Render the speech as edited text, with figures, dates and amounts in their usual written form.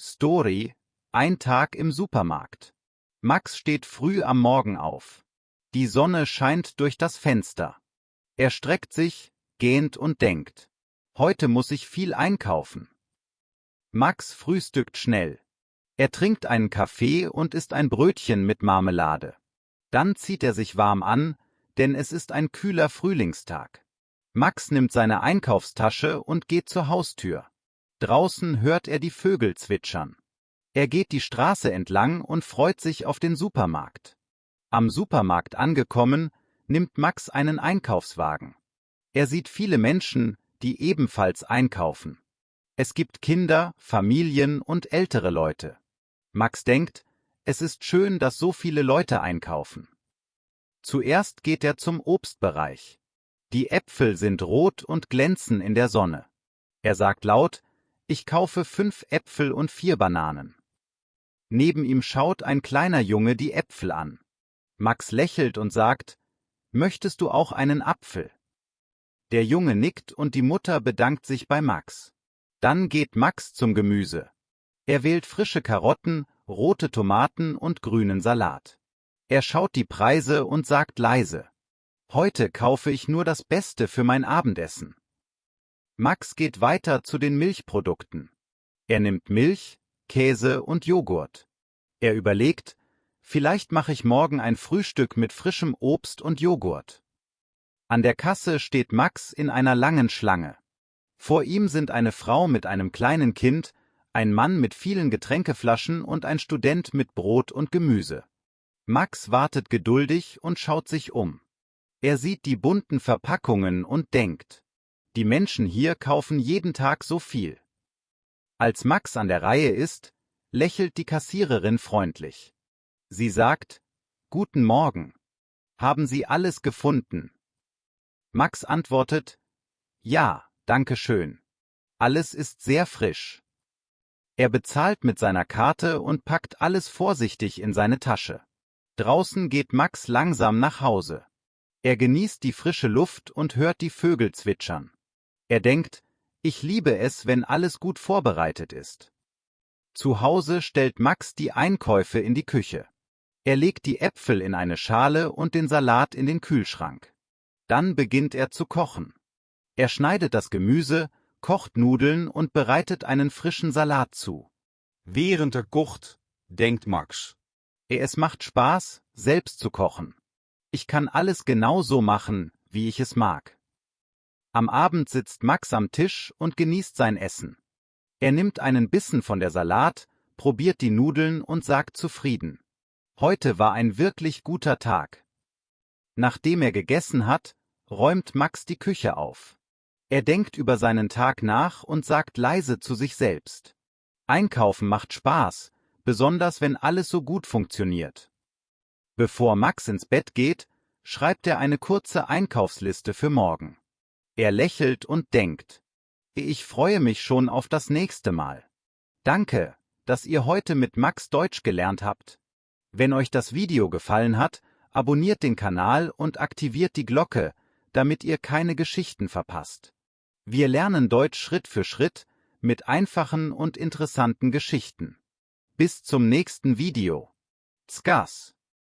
Story: Ein Tag im Supermarkt. Max steht früh am Morgen auf. Die Sonne scheint durch das Fenster. Er streckt sich, gähnt und denkt: Heute muss ich viel einkaufen. Max frühstückt schnell. Er trinkt einen Kaffee und isst ein Brötchen mit Marmelade. Dann zieht er sich warm an, denn es ist ein kühler Frühlingstag. Max nimmt seine Einkaufstasche und geht zur Haustür. Draußen hört er die Vögel zwitschern. Er geht die Straße entlang und freut sich auf den Supermarkt. Am Supermarkt angekommen, nimmt Max einen Einkaufswagen. Er sieht viele Menschen, die ebenfalls einkaufen. Es gibt Kinder, Familien und ältere Leute. Max denkt, es ist schön, dass so viele Leute einkaufen. Zuerst geht er zum Obstbereich. Die Äpfel sind rot und glänzen in der Sonne. Er sagt laut: Ich kaufe 5 Äpfel und 4 Bananen. Neben ihm schaut ein kleiner Junge die Äpfel an. Max lächelt und sagt: Möchtest du auch einen Apfel? Der Junge nickt und die Mutter bedankt sich bei Max. Dann geht Max zum Gemüse. Er wählt frische Karotten, rote Tomaten und grünen Salat. Er schaut die Preise und sagt leise: Heute kaufe ich nur das Beste für mein Abendessen. Max geht weiter zu den Milchprodukten. Er nimmt Milch, Käse und Joghurt. Er überlegt: Vielleicht mache ich morgen ein Frühstück mit frischem Obst und Joghurt. An der Kasse steht Max in einer langen Schlange. Vor ihm sind eine Frau mit einem kleinen Kind, ein Mann mit vielen Getränkeflaschen und ein Student mit Brot und Gemüse. Max wartet geduldig und schaut sich um. Er sieht die bunten Verpackungen und denkt: Die Menschen hier kaufen jeden Tag so viel. Als Max an der Reihe ist, lächelt die Kassiererin freundlich. Sie sagt: Guten Morgen. Haben Sie alles gefunden? Max antwortet: Ja, danke schön. Alles ist sehr frisch. Er bezahlt mit seiner Karte und packt alles vorsichtig in seine Tasche. Draußen geht Max langsam nach Hause. Er genießt die frische Luft und hört die Vögel zwitschern. Er denkt: Ich liebe es, wenn alles gut vorbereitet ist. Zu Hause stellt Max die Einkäufe in die Küche. Er legt die Äpfel in eine Schale und den Salat in den Kühlschrank. Dann beginnt er zu kochen. Er schneidet das Gemüse, kocht Nudeln und bereitet einen frischen Salat zu. Während er kocht, denkt Max: Es macht Spaß, selbst zu kochen. Ich kann alles genau so machen, wie ich es mag. Am Abend sitzt Max am Tisch und genießt sein Essen. Er nimmt einen Bissen von der Salat, probiert die Nudeln und sagt zufrieden: Heute war ein wirklich guter Tag. Nachdem er gegessen hat, räumt Max die Küche auf. Er denkt über seinen Tag nach und sagt leise zu sich selbst: Einkaufen macht Spaß, besonders wenn alles so gut funktioniert. Bevor Max ins Bett geht, schreibt er eine kurze Einkaufsliste für morgen. Er lächelt und denkt: Ich freue mich schon auf das nächste Mal. Danke, dass ihr heute mit Max Deutsch gelernt habt. Wenn euch das Video gefallen hat, abonniert den Kanal und aktiviert die Glocke, damit ihr keine Geschichten verpasst. Wir lernen Deutsch Schritt für Schritt mit einfachen und interessanten Geschichten. Bis zum nächsten Video. Tskas.